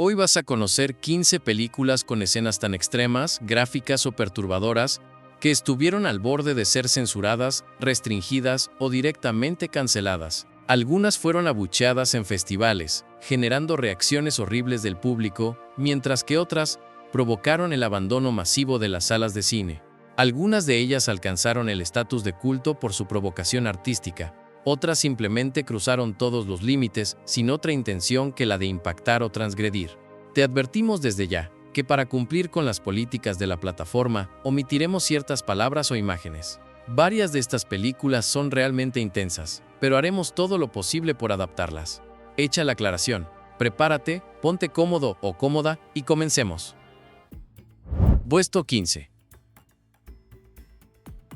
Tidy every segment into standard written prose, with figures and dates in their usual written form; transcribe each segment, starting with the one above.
Hoy vas a conocer 15 películas con escenas tan extremas, gráficas o perturbadoras que estuvieron al borde de ser censuradas, restringidas o directamente canceladas. Algunas fueron abucheadas en festivales, generando reacciones horribles del público, mientras que otras provocaron el abandono masivo de las salas de cine. Algunas de ellas alcanzaron el estatus de culto por su provocación artística. Otras simplemente cruzaron todos los límites sin otra intención que la de impactar o transgredir. Te advertimos desde ya que para cumplir con las políticas de la plataforma omitiremos ciertas palabras o imágenes. Varias de estas películas son realmente intensas, pero haremos todo lo posible por adaptarlas. Hecha la aclaración, prepárate, ponte cómodo o cómoda y comencemos. Puesto 15.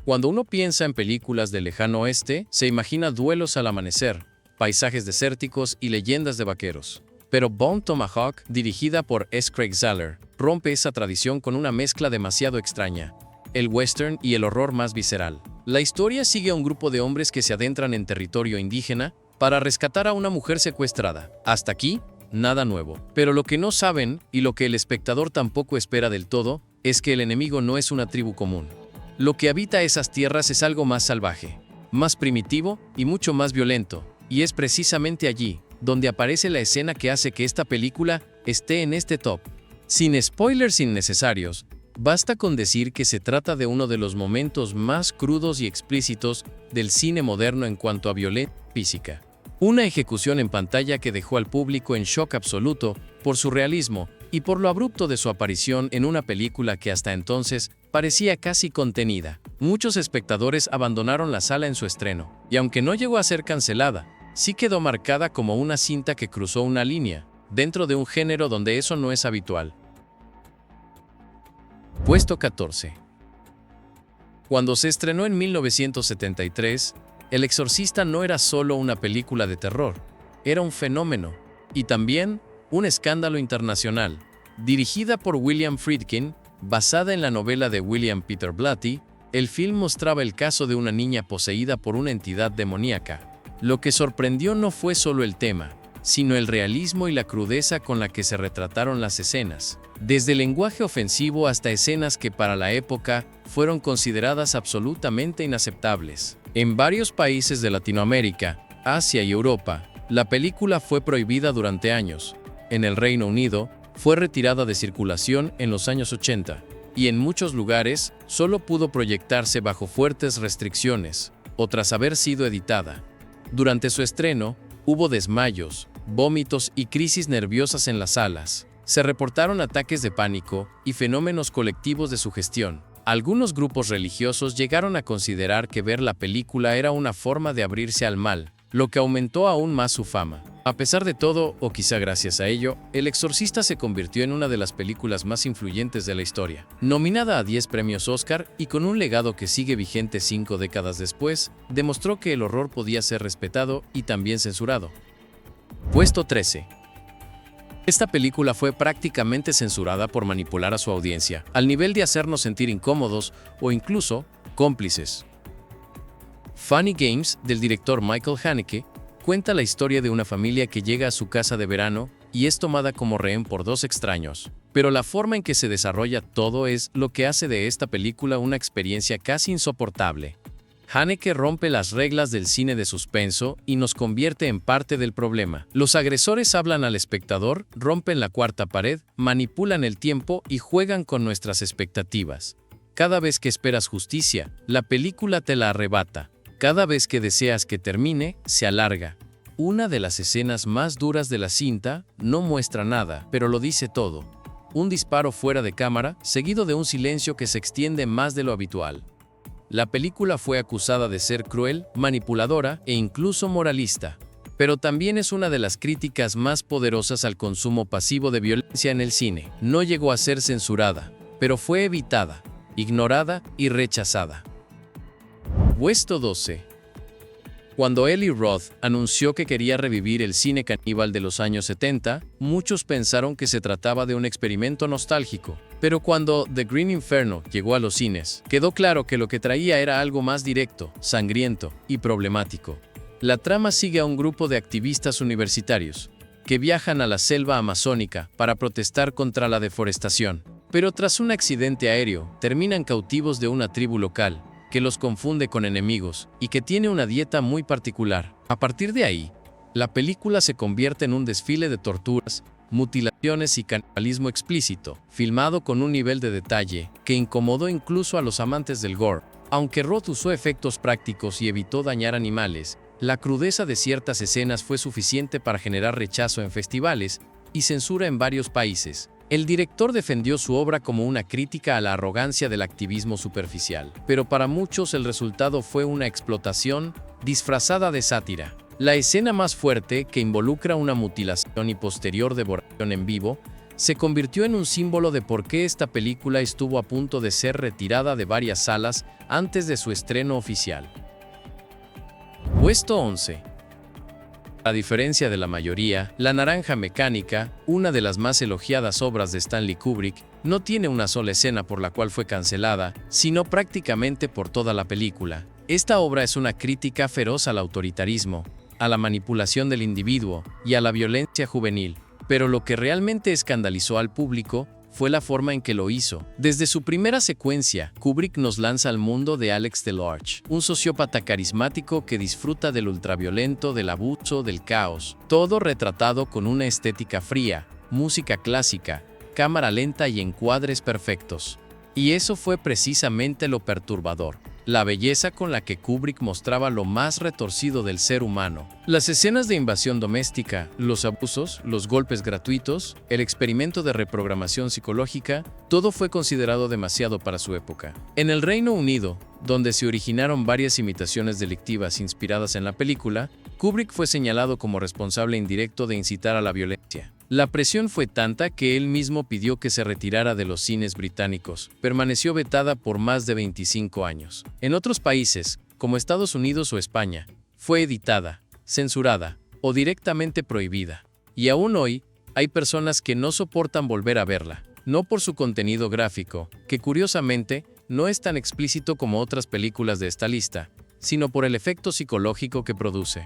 Cuando uno piensa en películas del lejano oeste, se imagina duelos al amanecer, paisajes desérticos y leyendas de vaqueros. Pero Bone Tomahawk, dirigida por S. Craig Zahler, rompe esa tradición con una mezcla demasiado extraña: el western y el horror más visceral. La historia sigue a un grupo de hombres que se adentran en territorio indígena para rescatar a una mujer secuestrada. Hasta aquí, nada nuevo. Pero lo que no saben, y lo que el espectador tampoco espera del todo, es que el enemigo no es una tribu común. Lo que habita esas tierras es algo más salvaje, más primitivo y mucho más violento, y es precisamente allí donde aparece la escena que hace que esta película esté en este top. Sin spoilers innecesarios, basta con decir que se trata de uno de los momentos más crudos y explícitos del cine moderno en cuanto a violencia física. Una ejecución en pantalla que dejó al público en shock absoluto por su realismo y por lo abrupto de su aparición en una película que hasta entonces parecía casi contenida. Muchos espectadores abandonaron la sala en su estreno, y aunque no llegó a ser cancelada, sí quedó marcada como una cinta que cruzó una línea, dentro de un género donde eso no es habitual. Puesto 14. Cuando se estrenó en 1973, El Exorcista no era solo una película de terror, era un fenómeno, y también un escándalo internacional. Dirigida por William Friedkin, basada en la novela de William Peter Blatty, el film mostraba el caso de una niña poseída por una entidad demoníaca. Lo que sorprendió no fue solo el tema, sino el realismo y la crudeza con la que se retrataron las escenas. Desde lenguaje ofensivo hasta escenas que para la época fueron consideradas absolutamente inaceptables. En varios países de Latinoamérica, Asia y Europa, la película fue prohibida durante años. En el Reino Unido, fue retirada de circulación en los años 80, y en muchos lugares solo pudo proyectarse bajo fuertes restricciones, o tras haber sido editada. Durante su estreno, hubo desmayos, vómitos y crisis nerviosas en las salas. Se reportaron ataques de pánico y fenómenos colectivos de sugestión. Algunos grupos religiosos llegaron a considerar que ver la película era una forma de abrirse al mal, lo que aumentó aún más su fama. A pesar de todo, o quizá gracias a ello, El Exorcista se convirtió en una de las películas más influyentes de la historia. Nominada a 10 premios Oscar y con un legado que sigue vigente 5 décadas después, demostró que el horror podía ser respetado y también censurado. Puesto 13. Esta película fue prácticamente censurada por manipular a su audiencia, al nivel de hacernos sentir incómodos o incluso cómplices. Funny Games, del director Michael Haneke, cuenta la historia de una familia que llega a su casa de verano y es tomada como rehén por dos extraños. Pero la forma en que se desarrolla todo es lo que hace de esta película una experiencia casi insoportable. Haneke rompe las reglas del cine de suspenso y nos convierte en parte del problema. Los agresores hablan al espectador, rompen la cuarta pared, manipulan el tiempo y juegan con nuestras expectativas. Cada vez que esperas justicia, la película te la arrebata. Cada vez que deseas que termine, se alarga. Una de las escenas más duras de la cinta no muestra nada, pero lo dice todo. Un disparo fuera de cámara, seguido de un silencio que se extiende más de lo habitual. La película fue acusada de ser cruel, manipuladora e incluso moralista. Pero también es una de las críticas más poderosas al consumo pasivo de violencia en el cine. No llegó a ser censurada, pero fue evitada, ignorada y rechazada. Puesto 12. Cuando Eli Roth anunció que quería revivir el cine caníbal de los años 70, muchos pensaron que se trataba de un experimento nostálgico. Pero cuando The Green Inferno llegó a los cines, quedó claro que lo que traía era algo más directo, sangriento y problemático. La trama sigue a un grupo de activistas universitarios, que viajan a la selva amazónica para protestar contra la deforestación. Pero tras un accidente aéreo, terminan cautivos de una tribu local, que los confunde con enemigos y que tiene una dieta muy particular. A partir de ahí, la película se convierte en un desfile de torturas, mutilaciones y canibalismo explícito, filmado con un nivel de detalle que incomodó incluso a los amantes del gore. Aunque Roth usó efectos prácticos y evitó dañar animales, la crudeza de ciertas escenas fue suficiente para generar rechazo en festivales y censura en varios países. El director defendió su obra como una crítica a la arrogancia del activismo superficial, pero para muchos el resultado fue una explotación disfrazada de sátira. La escena más fuerte, que involucra una mutilación y posterior devoración en vivo, se convirtió en un símbolo de por qué esta película estuvo a punto de ser retirada de varias salas antes de su estreno oficial. Puesto 11. A diferencia de la mayoría, La Naranja Mecánica, una de las más elogiadas obras de Stanley Kubrick, no tiene una sola escena por la cual fue cancelada, sino prácticamente por toda la película. Esta obra es una crítica feroz al autoritarismo, a la manipulación del individuo y a la violencia juvenil, pero lo que realmente escandalizó al público fue la forma en que lo hizo. Desde su primera secuencia, Kubrick nos lanza al mundo de Alex DeLarge, un sociópata carismático que disfruta del ultraviolento, del abuso, del caos, todo retratado con una estética fría, música clásica, cámara lenta y encuadres perfectos. Y eso fue precisamente lo perturbador, la belleza con la que Kubrick mostraba lo más retorcido del ser humano. Las escenas de invasión doméstica, los abusos, los golpes gratuitos, el experimento de reprogramación psicológica, todo fue considerado demasiado para su época. En el Reino Unido, donde se originaron varias imitaciones delictivas inspiradas en la película, Kubrick fue señalado como responsable indirecto de incitar a la violencia. La presión fue tanta que él mismo pidió que se retirara de los cines británicos. Permaneció vetada por más de 25 años. En otros países, como Estados Unidos o España, fue editada, censurada o directamente prohibida. Y aún hoy, hay personas que no soportan volver a verla, no por su contenido gráfico, que curiosamente no es tan explícito como otras películas de esta lista, sino por el efecto psicológico que produce.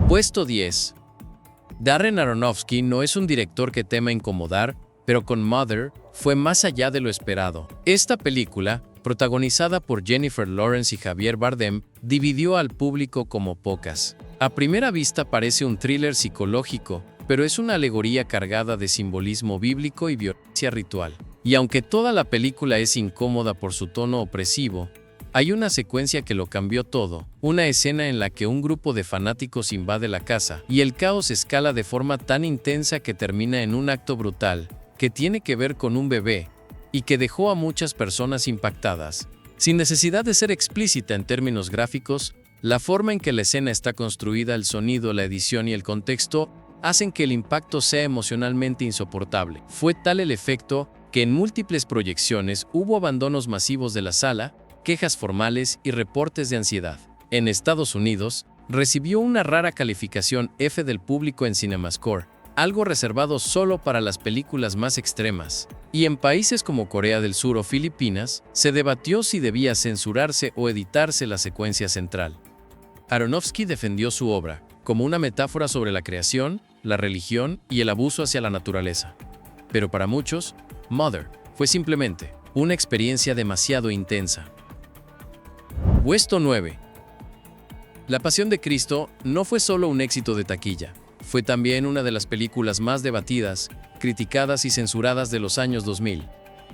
Puesto 10. Darren Aronofsky no es un director que tema incomodar, pero con Mother fue más allá de lo esperado. Esta película, protagonizada por Jennifer Lawrence y Javier Bardem, dividió al público como pocas. A primera vista parece un thriller psicológico, pero es una alegoría cargada de simbolismo bíblico y violencia ritual. Y aunque toda la película es incómoda por su tono opresivo, hay una secuencia que lo cambió todo, una escena en la que un grupo de fanáticos invade la casa, y el caos escala de forma tan intensa que termina en un acto brutal, que tiene que ver con un bebé, y que dejó a muchas personas impactadas. Sin necesidad de ser explícita en términos gráficos, la forma en que la escena está construida, el sonido, la edición y el contexto, hacen que el impacto sea emocionalmente insoportable. Fue tal el efecto que en múltiples proyecciones hubo abandonos masivos de la sala, quejas formales y reportes de ansiedad. En Estados Unidos, recibió una rara calificación F del público en CinemaScore, algo reservado solo para las películas más extremas. Y en países como Corea del Sur o Filipinas, se debatió si debía censurarse o editarse la secuencia central. Aronofsky defendió su obra como una metáfora sobre la creación, la religión y el abuso hacia la naturaleza. Pero para muchos, Mother fue simplemente una experiencia demasiado intensa. Puesto 9. La Pasión de Cristo no fue solo un éxito de taquilla, fue también una de las películas más debatidas, criticadas y censuradas de los años 2000.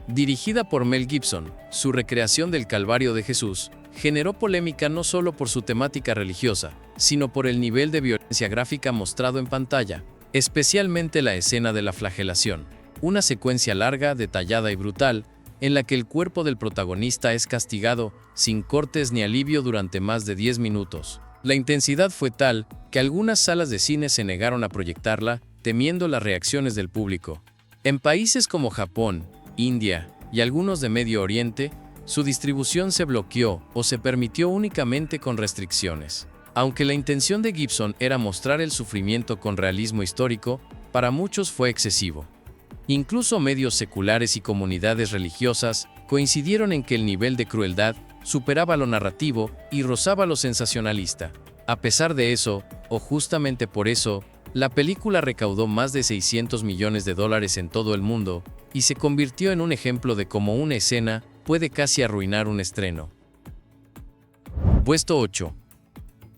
Dirigida por Mel Gibson, su recreación del Calvario de Jesús generó polémica no solo por su temática religiosa, sino por el nivel de violencia gráfica mostrado en pantalla, especialmente la escena de la flagelación, una secuencia larga, detallada y brutal, en la que el cuerpo del protagonista es castigado sin cortes ni alivio durante más de 10 minutos. La intensidad fue tal que algunas salas de cine se negaron a proyectarla, temiendo las reacciones del público. En países como Japón, India y algunos de Medio Oriente, su distribución se bloqueó o se permitió únicamente con restricciones. Aunque la intención de Gibson era mostrar el sufrimiento con realismo histórico, para muchos fue excesivo. Incluso medios seculares y comunidades religiosas coincidieron en que el nivel de crueldad superaba lo narrativo y rozaba lo sensacionalista. A pesar de eso, o justamente por eso, La película recaudó más de $600 millones en todo el mundo y se convirtió en un ejemplo de cómo una escena puede casi arruinar un estreno. Puesto 8.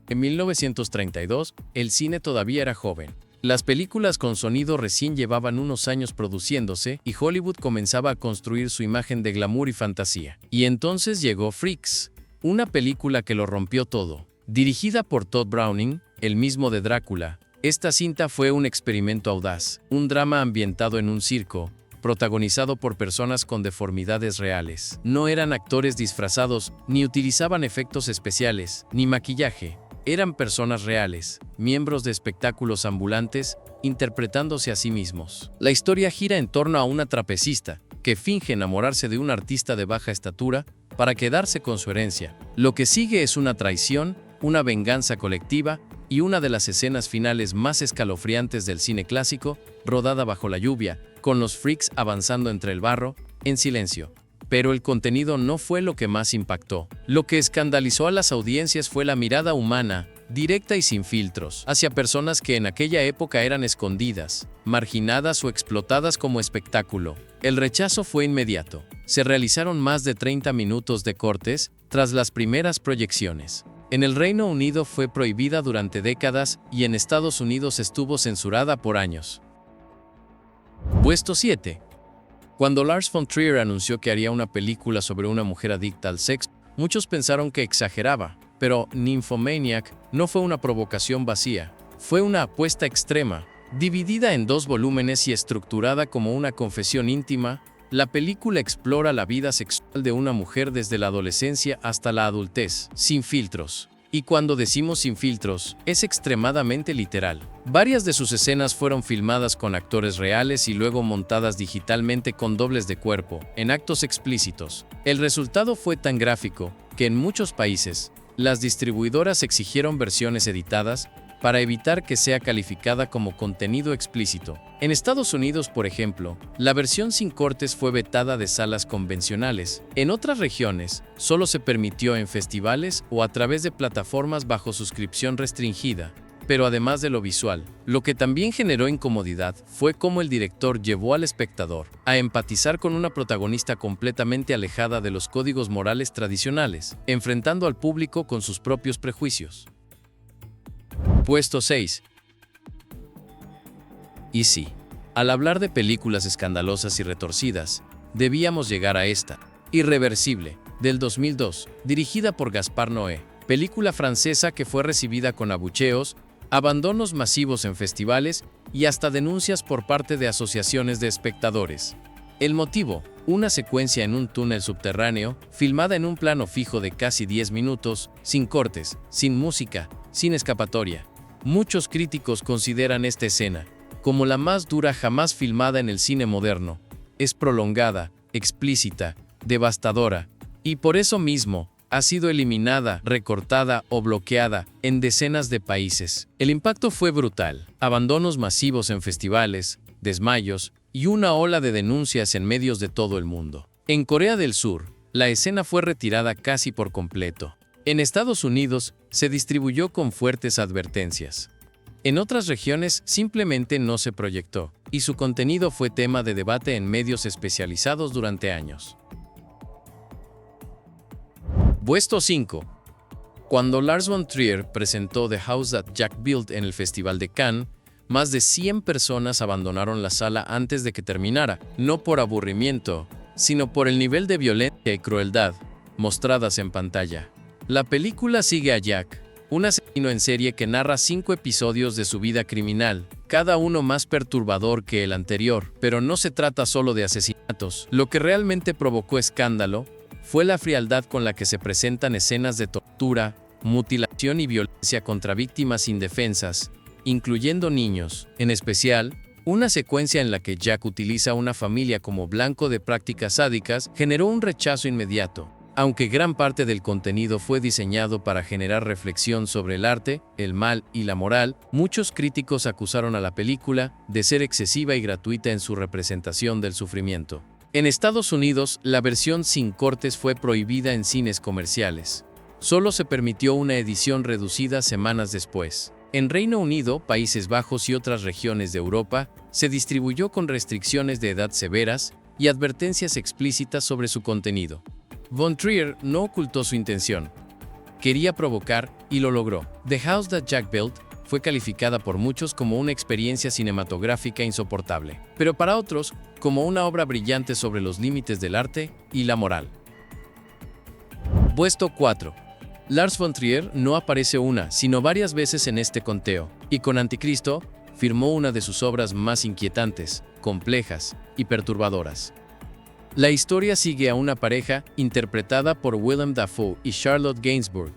En 1932, el cine todavía era joven. Las películas con sonido recién llevaban unos años produciéndose y Hollywood comenzaba a construir su imagen de glamour y fantasía. Y entonces llegó Freaks, una película que lo rompió todo. Dirigida por Todd Browning, el mismo de Drácula, esta cinta fue un experimento audaz, un drama ambientado en un circo, protagonizado por personas con deformidades reales. No eran actores disfrazados, ni utilizaban efectos especiales, ni maquillaje. Eran personas reales, miembros de espectáculos ambulantes, interpretándose a sí mismos. La historia gira en torno a una trapecista que finge enamorarse de un artista de baja estatura para quedarse con su herencia. Lo que sigue es una traición, una venganza colectiva y una de las escenas finales más escalofriantes del cine clásico, rodada bajo la lluvia, con los freaks avanzando entre el barro, en silencio. Pero el contenido no fue lo que más impactó. Lo que escandalizó a las audiencias fue la mirada humana, directa y sin filtros, hacia personas que en aquella época eran escondidas, marginadas o explotadas como espectáculo. El rechazo fue inmediato. Se realizaron más de 30 minutos de cortes tras las primeras proyecciones. En el Reino Unido fue prohibida durante décadas y en Estados Unidos estuvo censurada por años. Puesto 7. Cuando Lars von Trier anunció que haría una película sobre una mujer adicta al sexo, muchos pensaron que exageraba, pero Nymphomaniac no fue una provocación vacía, fue una apuesta extrema. Dividida en 2 volúmenes y estructurada como una confesión íntima, la película explora la vida sexual de una mujer desde la adolescencia hasta la adultez, sin filtros. Y cuando decimos sin filtros, es extremadamente literal. Varias de sus escenas fueron filmadas con actores reales y luego montadas digitalmente con dobles de cuerpo, en actos explícitos. El resultado fue tan gráfico que en muchos países, las distribuidoras exigieron versiones editadas para evitar que sea calificada como contenido explícito. En Estados Unidos, por ejemplo, la versión sin cortes fue vetada de salas convencionales. En otras regiones, solo se permitió en festivales o a través de plataformas bajo suscripción restringida. Pero además de lo visual, lo que también generó incomodidad fue cómo el director llevó al espectador a empatizar con una protagonista completamente alejada de los códigos morales tradicionales, enfrentando al público con sus propios prejuicios. Puesto 6. Y sí, al hablar de películas escandalosas y retorcidas, debíamos llegar a esta, Irreversible, del 2002, dirigida por Gaspar Noé, película francesa que fue recibida con abucheos, abandonos masivos en festivales y hasta denuncias por parte de asociaciones de espectadores. El motivo, una secuencia en un túnel subterráneo, filmada en un plano fijo de casi 10 minutos, sin cortes, sin música, sin escapatoria. Muchos críticos consideran esta escena como la más dura jamás filmada en el cine moderno. Es prolongada, explícita, devastadora, y por eso mismo ha sido eliminada, recortada o bloqueada en decenas de países. El impacto fue brutal: abandonos masivos en festivales, desmayos y una ola de denuncias en medios de todo el mundo. En Corea del Sur, la escena fue retirada casi por completo. En Estados Unidos, se distribuyó con fuertes advertencias. En otras regiones simplemente no se proyectó, y su contenido fue tema de debate en medios especializados durante años. Puesto 5. Cuando Lars von Trier presentó The House That Jack Built en el Festival de Cannes, más de 100 personas abandonaron la sala antes de que terminara, no por aburrimiento, sino por el nivel de violencia y crueldad mostradas en pantalla. La película sigue a Jack, un asesino en serie que narra 5 episodios de su vida criminal, cada uno más perturbador que el anterior, pero no se trata solo de asesinatos. Lo que realmente provocó escándalo fue la frialdad con la que se presentan escenas de tortura, mutilación y violencia contra víctimas indefensas, incluyendo niños. En especial, una secuencia en la que Jack utiliza a una familia como blanco de prácticas sádicas generó un rechazo inmediato. Aunque gran parte del contenido fue diseñado para generar reflexión sobre el arte, el mal y la moral, muchos críticos acusaron a la película de ser excesiva y gratuita en su representación del sufrimiento. En Estados Unidos, la versión sin cortes fue prohibida en cines comerciales. Solo se permitió una edición reducida semanas después. En Reino Unido, Países Bajos y otras regiones de Europa, se distribuyó con restricciones de edad severas y advertencias explícitas sobre su contenido. Von Trier no ocultó su intención. Quería provocar y lo logró. The House That Jack Built fue calificada por muchos como una experiencia cinematográfica insoportable, pero para otros como una obra brillante sobre los límites del arte y la moral. Puesto 4. Lars von Trier no aparece una, sino varias veces en este conteo, y con Anticristo firmó una de sus obras más inquietantes, complejas y perturbadoras. La historia sigue a una pareja interpretada por Willem Dafoe y Charlotte Gainsbourg,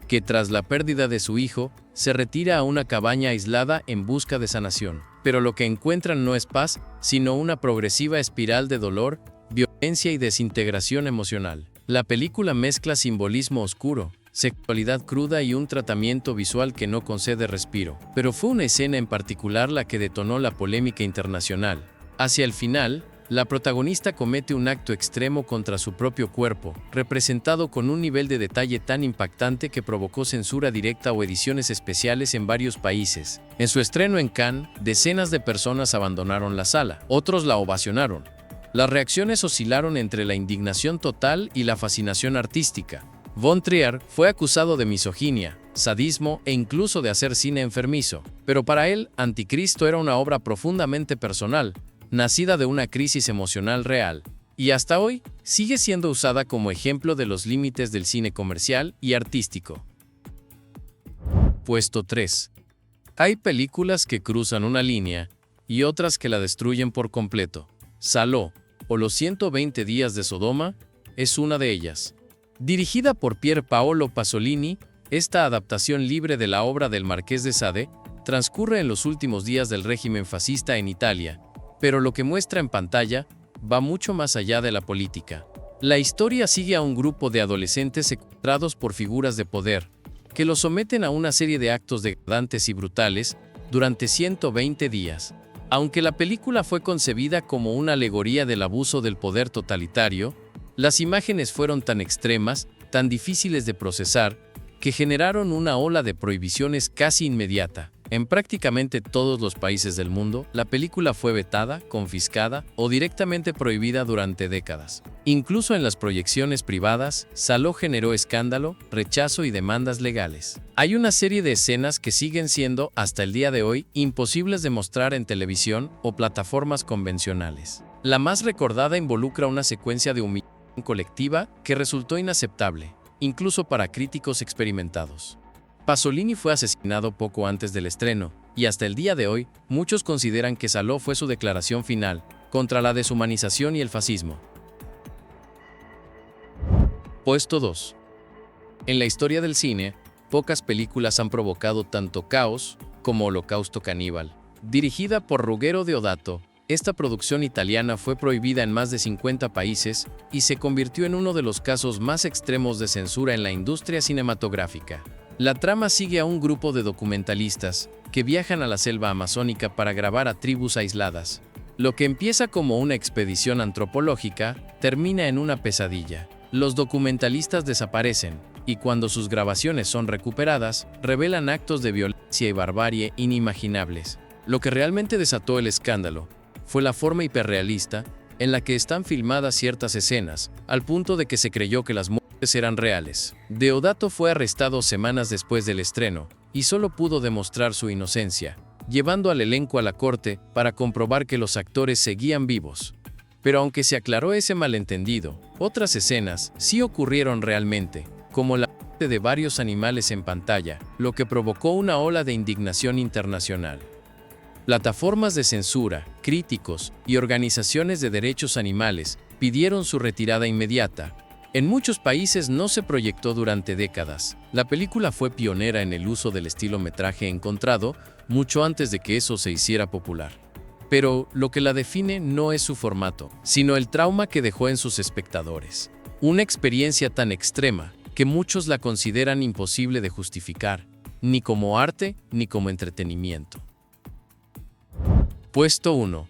que tras la pérdida de su hijo, se retira a una cabaña aislada en busca de sanación. Pero lo que encuentran no es paz, sino una progresiva espiral de dolor, violencia y desintegración emocional. La película mezcla simbolismo oscuro, sexualidad cruda y un tratamiento visual que no concede respiro. Pero fue una escena en particular la que detonó la polémica internacional. Hacia el final, la protagonista comete un acto extremo contra su propio cuerpo, representado con un nivel de detalle tan impactante que provocó censura directa o ediciones especiales en varios países. En su estreno en Cannes, decenas de personas abandonaron la sala, otros la ovacionaron. Las reacciones oscilaron entre la indignación total y la fascinación artística. Von Trier fue acusado de misoginia, sadismo e incluso de hacer cine enfermizo, pero para él, Anticristo era una obra profundamente personal, nacida de una crisis emocional real, y hasta hoy sigue siendo usada como ejemplo de los límites del cine comercial y artístico. Puesto 3. Hay películas que cruzan una línea y otras que la destruyen por completo. Salò, o Los 120 días de Sodoma, es una de ellas. Dirigida por Pier Paolo Pasolini, esta adaptación libre de la obra del Marqués de Sade transcurre en los últimos días del régimen fascista en Italia, pero lo que muestra en pantalla va mucho más allá de la política. La historia sigue a un grupo de adolescentes secuestrados por figuras de poder, que los someten a una serie de actos degradantes y brutales durante 120 días. Aunque la película fue concebida como una alegoría del abuso del poder totalitario, las imágenes fueron tan extremas, tan difíciles de procesar, que generaron una ola de prohibiciones casi inmediata. En prácticamente todos los países del mundo, la película fue vetada, confiscada o directamente prohibida durante décadas. Incluso en las proyecciones privadas, Salò generó escándalo, rechazo y demandas legales. Hay una serie de escenas que siguen siendo, hasta el día de hoy, imposibles de mostrar en televisión o plataformas convencionales. La más recordada involucra una secuencia de humillación colectiva que resultó inaceptable, incluso para críticos experimentados. Pasolini fue asesinado poco antes del estreno, y hasta el día de hoy, muchos consideran que Salò fue su declaración final contra la deshumanización y el fascismo. Puesto 2. En la historia del cine, pocas películas han provocado tanto caos como Holocausto Caníbal. Dirigida por Ruggero Deodato, esta producción italiana fue prohibida en más de 50 países y se convirtió en uno de los casos más extremos de censura en la industria cinematográfica. La trama sigue a un grupo de documentalistas que viajan a la selva amazónica para grabar a tribus aisladas. Lo que empieza como una expedición antropológica termina en una pesadilla. Los documentalistas desaparecen y cuando sus grabaciones son recuperadas, revelan actos de violencia y barbarie inimaginables. Lo que realmente desató el escándalo fue la forma hiperrealista en la que están filmadas ciertas escenas, al punto de que se creyó que las muertes eran reales. Deodato fue arrestado semanas después del estreno y solo pudo demostrar su inocencia, llevando al elenco a la corte para comprobar que los actores seguían vivos. Pero aunque se aclaró ese malentendido, otras escenas sí ocurrieron realmente, como la muerte de varios animales en pantalla, lo que provocó una ola de indignación internacional. Plataformas de censura, críticos y organizaciones de derechos animales pidieron su retirada inmediata. En muchos países no se proyectó durante décadas. La película fue pionera en el uso del estilometraje encontrado mucho antes de que eso se hiciera popular. Pero lo que la define no es su formato, sino el trauma que dejó en sus espectadores. Una experiencia tan extrema que muchos la consideran imposible de justificar, ni como arte ni como entretenimiento. Puesto 1.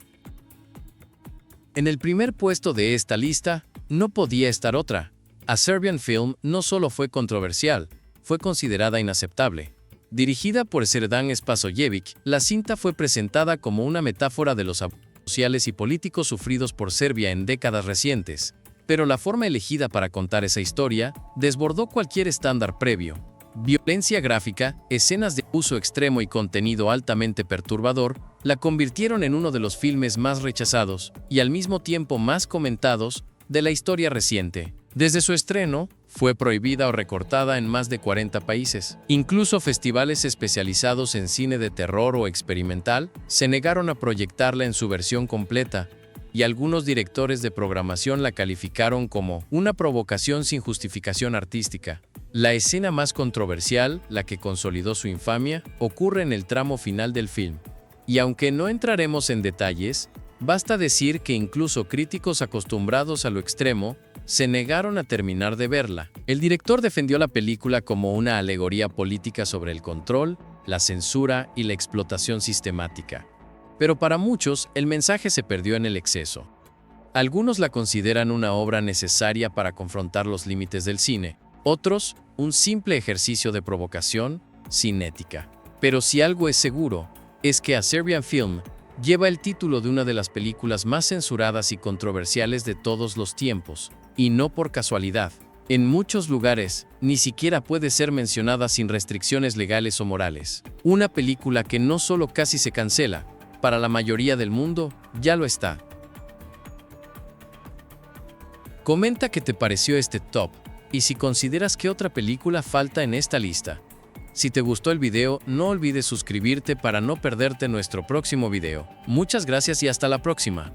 En el primer puesto de esta lista, no podía estar otra. A Serbian Film no solo fue controversial, fue considerada inaceptable. Dirigida por Serdar Spasojević, la cinta fue presentada como una metáfora de los abusos sociales y políticos sufridos por Serbia en décadas recientes. Pero la forma elegida para contar esa historia desbordó cualquier estándar previo. Violencia gráfica, escenas de uso extremo y contenido altamente perturbador la convirtieron en uno de los filmes más rechazados y al mismo tiempo más comentados de la historia reciente. Desde su estreno, fue prohibida o recortada en más de 40 países. Incluso festivales especializados en cine de terror o experimental se negaron a proyectarla en su versión completa, y algunos directores de programación la calificaron como una provocación sin justificación artística. La escena más controversial, la que consolidó su infamia, ocurre en el tramo final del film. Y aunque no entraremos en detalles, basta decir que incluso críticos acostumbrados a lo extremo se negaron a terminar de verla. El director defendió la película como una alegoría política sobre el control, la censura y la explotación sistemática. Pero para muchos, el mensaje se perdió en el exceso. Algunos la consideran una obra necesaria para confrontar los límites del cine, otros, un simple ejercicio de provocación, sin ética. Pero si algo es seguro, es que A Serbian Film lleva el título de una de las películas más censuradas y controversiales de todos los tiempos, y no por casualidad. En muchos lugares, ni siquiera puede ser mencionada sin restricciones legales o morales. Una película que no solo casi se cancela, para la mayoría del mundo, ya lo está. Comenta qué te pareció este top, y si consideras que otra película falta en esta lista. Si te gustó el video, no olvides suscribirte para no perderte nuestro próximo video. Muchas gracias y hasta la próxima.